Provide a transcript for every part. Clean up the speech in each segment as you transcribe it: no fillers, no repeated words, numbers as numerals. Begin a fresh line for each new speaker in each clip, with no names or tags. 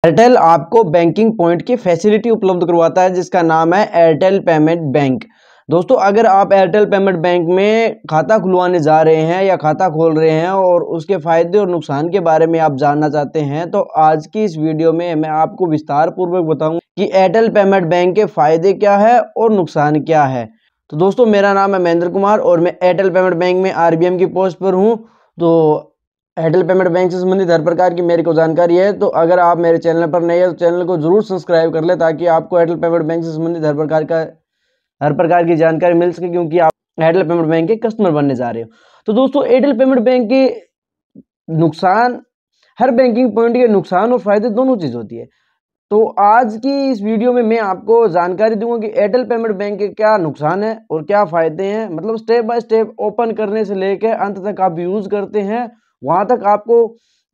Airtel आपको banking point की facility उपलब्ध करवाता है जिसका नाम है एयरटेल पेमेंट बैंक। दोस्तों, अगर आप एयरटेल पेमेंट बैंक में खाता खुलवाने जा रहे हैं या खाता खोल रहे हैं और उसके फायदे और नुकसान के बारे में आप जानना चाहते हैं तो आज की इस वीडियो में मैं आपको विस्तार पूर्वक बताऊंगा कि एयरटेल पेमेंट बैंक के फायदे क्या है और नुकसान क्या है। तो दोस्तों, मेरा नाम है महेंद्र कुमार और मैं एयरटेल पेमेंट बैंक में आरबीएम की पोस्ट पर हूँ। तो एयरटेल पेमेंट बैंक से संबंधित हर प्रकार की मेरे को जानकारी है, तो अगर आप मेरे चैनल पर नए हैं तो चैनल को जरूर सब्सक्राइब कर ले ताकि आपको एयरटेल पेमेंट बैंक से संबंधित हर प्रकार की जानकारी मिल सके, क्योंकि आप एयरटेल पेमेंट बैंक के कस्टमर बनने जा रहे हो। तो दोस्तों, एयरटेल पेमेंट बैंक के नुकसान, हर बैंकिंग पॉइंट के नुकसान और फायदे दोनों चीज होती है। तो आज की इस वीडियो में मैं आपको जानकारी दूंगा कि एयरटेल पेमेंट बैंक के क्या नुकसान है और क्या फायदे हैं, मतलब स्टेप बाय स्टेप ओपन करने से लेकर अंत तक आप यूज करते हैं वहां तक आपको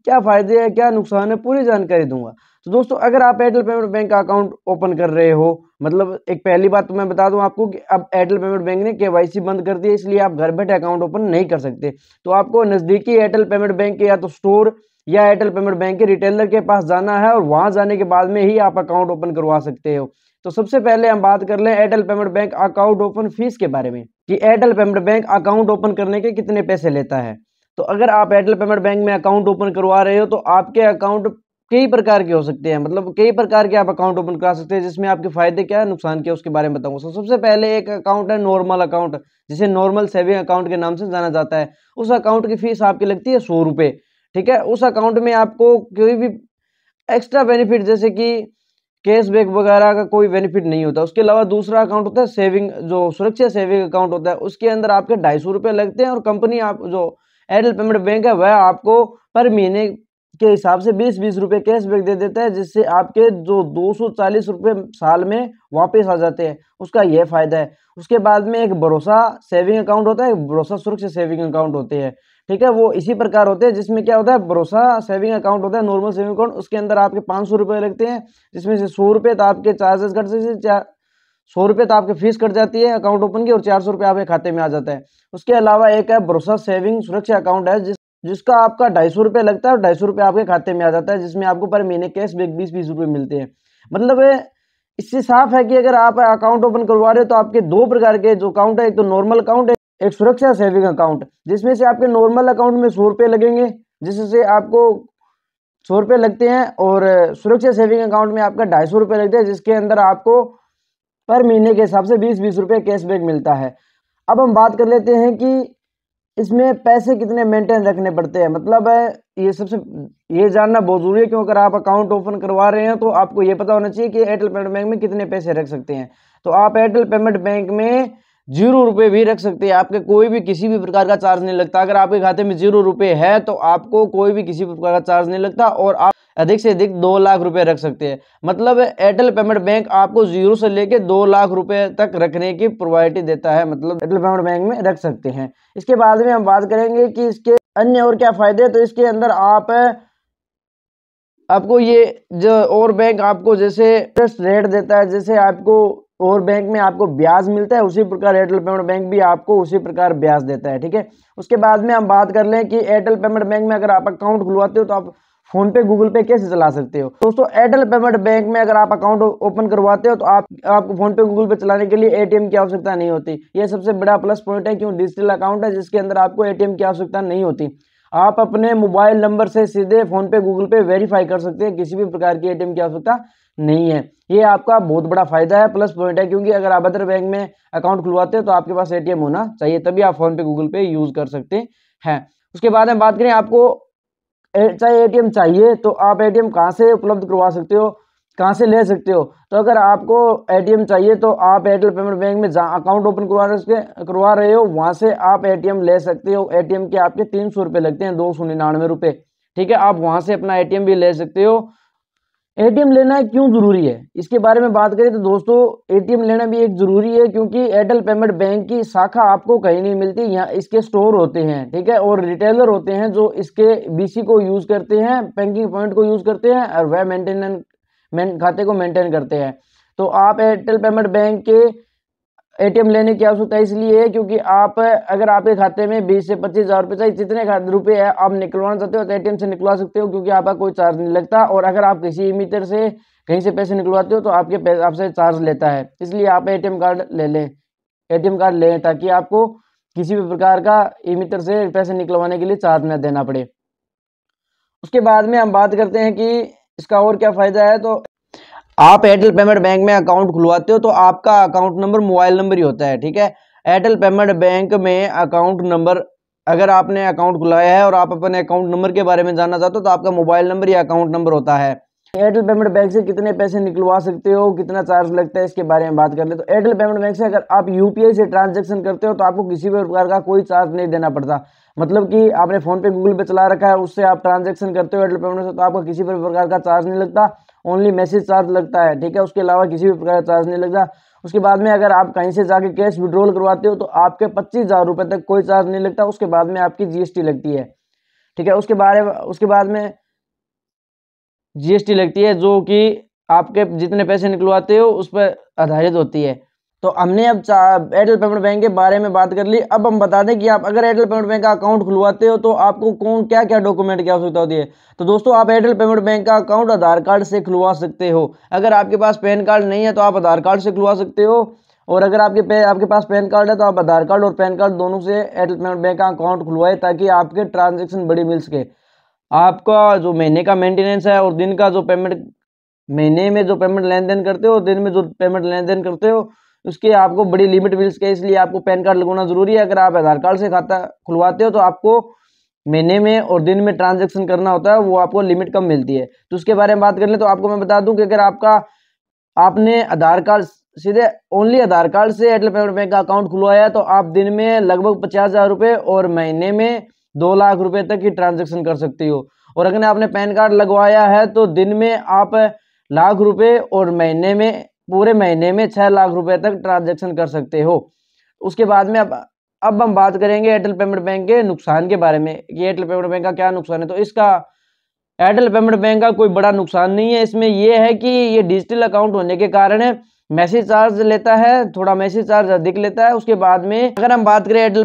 क्या फायदे हैं क्या नुकसान है पूरी जानकारी दूंगा। तो दोस्तों, अगर आप एयरटेल पेमेंट बैंक का अकाउंट ओपन कर रहे हो, मतलब एक पहली बात तो मैं बता दूं आपको कि अब एयरटेल पेमेंट बैंक ने केवाईसी बंद कर दी है, इसलिए आप घर बैठे अकाउंट ओपन नहीं कर सकते। तो आपको नजदीकी एयरटेल पेमेंट बैंक के या तो स्टोर या एयरटेल पेमेंट बैंक के रिटेलर के पास जाना है और वहां जाने के बाद में ही आप अकाउंट ओपन करवा सकते हो। तो सबसे पहले हम बात कर लें Airtel payment bank account open fees के बारे में कि Airtel payment bank account open करने के कितने पैसे लेता है। तो अगर आप एयरटेल पेमेंट बैंक में अकाउंट ओपन करवा रहे हो तो आपके अकाउंट कई प्रकार के हो सकते हैं, मतलब कई प्रकार के आप अकाउंट ओपन करा सकते हैं, जिसमें आपके फायदे क्या है नुकसान क्या है उसके बारे में बताऊंगा। सबसे पहले एक अकाउंट है नॉर्मल अकाउंट, जिसे नॉर्मल सेविंग अकाउंट के नाम से जाना जाता है। उस अकाउंट की फीस आपकी लगती है 100 रुपए। ठीक है, उस अकाउंट में आपको कोई भी एक्स्ट्रा बेनिफिट जैसे कि कैशबैक वगैरह का कोई बेनिफिट नहीं होता। उसके अलावा दूसरा अकाउंट होता है सेविंग, जो सुरक्षा सेविंग अकाउंट होता है, उसके अंदर आपके 250 रुपए लगते हैं और कंपनी आप जो एयरटेल पेमेंट बैंक है वह आपको पर महीने के हिसाब से 20-20 रुपए कैशबैक दे देता है, जिससे आपके जो 240 रुपए साल में वापस आ जाते हैं। उसका यह फायदा है। उसके बाद में एक भरोसा सेविंग अकाउंट होता है, भरोसा सुरक्षा सेविंग अकाउंट होते हैं। ठीक है, वो इसी प्रकार होते हैं, जिसमें क्या होता है भरोसा सेविंग अकाउंट होता है नॉर्मल सेविंग अकाउंट, उसके अंदर आपके 500 रुपए लगते हैं, जिसमें से 100 रुपए तो आपके चार्जेस कट से 100 रुपए तो आपकी फीस कट जाती है अकाउंट ओपन की और 400 रुपए आपके खाते में आ जाता है। उसके अलावा एक है भरोसा सेविंग सुरक्षा अकाउंट है, जिसका आपका 250 रुपए लगता है और 250 रुपए आपके खाते में आ जाता है, जिसमें आपको पर महीने कैशबैक 20-20 रुपए मिलते हैं। मतलब इससे साफ है कि अगर आप अकाउंट ओपन करवा रहे हो तो आपके दो प्रकार के जो अकाउंट है, एक तो नॉर्मल अकाउंट है, एक सुरक्षा सेविंग अकाउंट, जिसमें से आपके नॉर्मल अकाउंट में 100 रुपए लगेंगे, जिससे आपको 100 रुपए लगते हैं, और सुरक्षा सेविंग अकाउंट में आपका 250 रुपए लगते हैं, जिसके अंदर आपको पर महीने के हिसाब से 20-20 रुपए कैशबैक मिलता है। अब हम बात कर लेते हैं कि इसमें पैसे कितने मेंटेन रखने पड़ते हैं। मतलब ये जानना बहुत जरूरी है, क्यों अगर आप अकाउंट ओपन करवा रहे हैं तो आपको ये पता होना चाहिए कि एयरटेल पेमेंट बैंक में कितने पैसे रख सकते हैं। तो आप एयरटेल पेमेंट बैंक में 0 रुपए भी रख सकते हैं, आपके कोई भी किसी भी प्रकार का चार्ज नहीं लगता। अगर आपके खाते में 0 रुपए है तो आपको कोई भी किसी प्रकार का चार्ज नहीं लगता और आप अधिक से अधिक 2 लाख रुपए रख सकते हैं। मतलब एयरटेल पेमेंट बैंक आपको 0 से लेके 2 लाख रुपए तक रखने की प्रोवाइटी देता है, मतलब एयरटेल पेमेंट बैंक में रख सकते हैं। इसके बाद में हम बात करेंगे कि इसके अन्य और क्या फायदे हैं। तो इसके अंदर आपको ये जो और बैंक आपको जैसे इंटरेस्ट रेट देता है, जैसे आपको और बैंक में आपको ब्याज मिलता है, उसी प्रकार एयरटेल पेमेंट बैंक भी आपको उसी प्रकार ब्याज देता है। ठीक है, उसके बाद में हम बात कर लें कि एयरटेल पेमेंट बैंक में अगर आप अकाउंट खुलवाते हो तो आप फोन पे गूगल पे कैसे चला सकते हो। दोस्तों, एयरटेल पेमेंट बैंक में अगर आप अकाउंट ओपन करवाते हो तो आपको फोन पे गूगल पे चलाने के लिए एटीएम की आवश्यकता नहीं होती। ये सबसे बड़ा प्लस पॉइंट है, क्यों डिजिटल अकाउंट है जिसके अंदर आपको एटीएम की आवश्यकता नहीं होती। आप अपने मोबाइल नंबर से सीधे फोन पे गूगल पे वेरीफाई कर सकते हैं, किसी भी प्रकार की एटीएम की आवश्यकता नहीं है। ये आपका बहुत बड़ा फायदा है, प्लस पॉइंट है, क्योंकि अगर आप अदर बैंक में अकाउंट खुलवाते हो तो आपके पास एटीएम होना चाहिए, तभी आप फोन पे गूगल पे यूज कर सकते हैं। उसके बाद में बात करें, आपको चाहे एटीएम चाहिए तो आप एटीएम कहाँ से उपलब्ध करवा सकते हो, कहाँ से ले सकते हो। तो अगर आपको एटीएम चाहिए तो आप एयरटेल पेमेंट बैंक में जहाँ अकाउंट ओपन करवा रहे हो वहां से आप एटीएम ले सकते हो। एटीएम के आपके 300 रुपए लगते हैं, 299 रुपए। ठीक है, आप वहां से अपना एटीएम भी ले सकते हो। एटीएम लेना क्यों जरूरी है इसके बारे में बात करें तो दोस्तों, एटीएम लेना भी एक जरूरी है, क्योंकि एयरटेल पेमेंट बैंक की शाखा आपको कहीं नहीं मिलती। यहाँ इसके स्टोर होते हैं, ठीक है, और रिटेलर होते हैं जो इसके बीसी को यूज करते हैं, बैंकिंग पॉइंट को यूज करते हैं और वह खाते को मेंटेन करते हैं। तो आप एयरटेल पेमेंट बैंक के एटीएम लेने की आवश्यकता इसलिए है क्योंकि आप अगर आपके खाते में 20 से 25 हज़ार रुपये चाहिए, जितने रुपए है आप निकलवाना चाहते हो तो एटीएम से निकलवा सकते हो, क्योंकि आपका कोई चार्ज नहीं लगता। और अगर आप किसी मीटर से कहीं से पैसे निकलवाते हो तो आपसे चार्ज लेता है, इसलिए आप एटीएम कार्ड ले लें, एटीएम कार्ड लें ताकि आपको किसी भी प्रकार का ई मीटर से पैसे निकलवाने के लिए चार्ज न देना पड़े। उसके बाद में हम बात करते हैं कि इसका और क्या फ़ायदा है। तो आप एयरटेल पेमेंट बैंक में अकाउंट खुलवाते हो तो आपका अकाउंट नंबर मोबाइल नंबर ही होता है, ठीक है। एयरटेल पेमेंट बैंक में अकाउंट नंबर, अगर आपने अकाउंट खुलाया है और आप अपने अकाउंट नंबर के बारे में जानना चाहते हो तो आपका मोबाइल नंबर या अकाउंट नंबर होता है। एयरटेल पेमेंट बैंक से कितने पैसे निकलवा सकते हो, कितना चार्ज लगता है, इसके बारे में बात कर ले। तो एयरटेल पेमेंट बैंक से अगर आप यूपीआई से ट्रांजैक्शन करते हो तो आपको किसी भी प्रकार का कोई चार्ज नहीं देना पड़ता। मतलब कि आपने फोन पे गूगल पे चला रखा है, उससे आप ट्रांजैक्शन करते हो एयरटेल पेमेंट से, तो आपको किसी भी प्रकार का चार्ज नहीं लगता, ओनली मैसेज चार्ज लगता है, ठीक है। उसके अलावा किसी भी प्रकार का चार्ज नहीं लगता। उसके बाद में अगर आप कहीं से जाके कैश विड्रॉल करवाते हो तो आपके 25,000 रुपये तक कोई चार्ज नहीं लगता। उसके बाद में आपकी जीएसटी लगती है, ठीक है। उसके बाद में जीएसटी लगती है, जो कि आपके जितने पैसे निकलवाते हो उस पर आधारित होती है। तो हमने अब एयरटेल पेमेंट बैंक के बारे में बात कर ली। अब हम बता दें कि आप अगर एयरटेल पेमेंट बैंक का अकाउंट खुलवाते हो तो आपको क्या क्या डॉक्यूमेंट की आवश्यकता होती है। तो दोस्तों, आप एयरटेल पेमेंट बैंक का अकाउंट आधार कार्ड से खुलवा सकते हो। अगर आपके पास पैन कार्ड नहीं है तो आप आधार कार्ड से खुलवा सकते हो, और अगर आपके पास पैन कार्ड है तो आप आधार कार्ड और पैन कार्ड दोनों से एयरटेल पेमेंट बैंक का अकाउंट खुलवाए, ताकि आपके ट्रांजेक्शन बड़ी मिल सके। आपका जो महीने का मेंटेनेंस है और दिन का जो पेमेंट, महीने में जो पेमेंट लेन देन करते हो, दिन में जो पेमेंट लेन देन करते हो, उसके आपको बड़ी लिमिट मिल सके, इसलिए आपको पैन कार्ड लगवाना जरूरी है। अगर आप आधार कार्ड से खाता खुलवाते हो तो आपको महीने में और दिन में ट्रांजैक्शन करना होता है, वो आपको लिमिट कम मिलती है। तो उसके बारे में बात कर ले तो आपको मैं बता दूं कि अगर आपने आधार कार्ड सीधे ओनली आधार कार्ड से एयरटेल पेमेंट बैंक का अकाउंट खुलवाया है तो आप दिन में लगभग 50,000 रुपये और महीने में 2 लाख रुपए तक की ट्रांजैक्शन कर सकती हो। और अगर आपने पैन कार्ड लगवाया है तो दिन में आप लाख रुपए और महीने में, पूरे महीने में 6 लाख रुपए तक ट्रांजैक्शन कर सकते हो। उसके बाद में अब हम बात करेंगे एयरटेल पेमेंट बैंक के नुकसान के बारे में कि एयरटेल पेमेंट बैंक का क्या नुकसान है। तो इसका एयरटेल पेमेंट बैंक का कोई बड़ा नुकसान नहीं है। इसमें यह है कि ये डिजिटल अकाउंट होने के कारण मैसेज चार्ज लेता है, थोड़ा मैसेज चार्ज अधिक लेता है। उसके बाद में अगर हम बात करें एयरटेल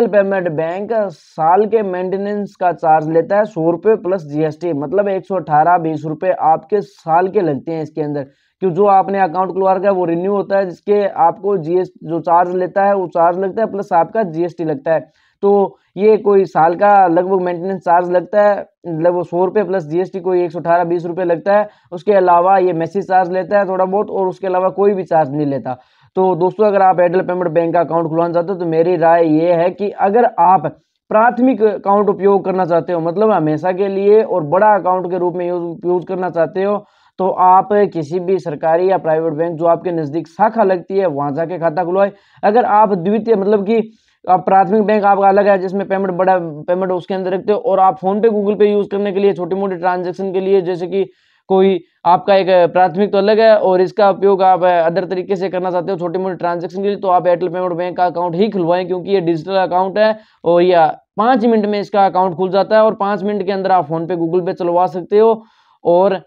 पेमेंट बैंक साल के मेंटेनेंस का चार्ज लेता है 100 रुपये प्लस जीएसटी, मतलब 118-20 रुपये आपके साल के लगते हैं इसके अंदर। क्यों, जो आपने अकाउंट खुलवा रखा है वो रिन्यू होता है, जिसके आपको जो चार्ज लेता है वो चार्ज लगता है, प्लस आपका जीएसटी लगता है। तो ये कोई साल का लगभग मेंटेनेंस चार्ज लगता है, लगभग 100 रुपये प्लस जीएसटी, कोई 118-20 रुपये लगता है। उसके अलावा ये मैसेज चार्ज लेता है थोड़ा बहुत, और उसके अलावा कोई भी चार्ज नहीं लेता। तो दोस्तों, अगर आप एयरटेल पेमेंट बैंक का अकाउंट खुलवाना चाहते हो तो मेरी राय ये है कि अगर आप प्राथमिक अकाउंट उपयोग करना चाहते हो, मतलब हमेशा के लिए, और बड़ा अकाउंट के रूप में यूज करना चाहते हो, तो आप किसी भी सरकारी या प्राइवेट बैंक जो आपके नज़दीक शाखा लगती है वहां जाके खाता खुलवाए। अगर आप द्वितीय, मतलब कि आप प्राथमिक बैंक आपका अलग है जिसमें बड़ा पेमेंट उसके अंदर रखते हो, और आप फोन पे गूगल पे यूज करने के लिए छोटी मोटी ट्रांजेक्शन के लिए, जैसे कि कोई आपका एक प्राथमिक तो अलग है और इसका उपयोग आप अदर तरीके से करना चाहते हो छोटी मोटी ट्रांजेक्शन के लिए, तो आप एयरटेल पेमेंट बैंक का अकाउंट ही खुलवाएं, क्योंकि ये डिजिटल अकाउंट है और या 5 मिनट में इसका अकाउंट खुल जाता है, और 5 मिनट के अंदर आप फोन पे गूगल पे चलवा सकते हो, और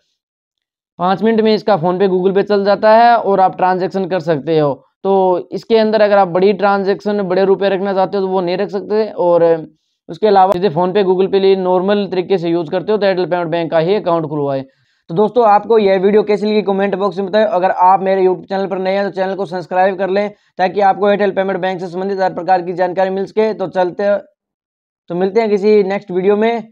5 मिनट में इसका फोन पे गूगल पे चल जाता है और आप ट्रांजेक्शन कर सकते हो। तो इसके अंदर अगर आप बड़ी ट्रांजेक्शन, बड़े रुपए रखना चाहते हो तो वो नहीं रख सकते, और उसके अलावा सीधे फोन पे गूगल पे लिए नॉर्मल तरीके से यूज करते हो तो एयरटेल पेमेंट बैंक का ही अकाउंट खुलवाए। तो दोस्तों, आपको यह वीडियो कैसी लगी कमेंट बॉक्स में बताएं। अगर आप मेरे यूट्यूब चैनल पर नए हैं तो चैनल को सब्सक्राइब कर लें, ताकि आपको एयरटेल पेमेंट बैंक से संबंधित हर प्रकार की जानकारी मिल सके। तो मिलते हैं किसी नेक्स्ट वीडियो में।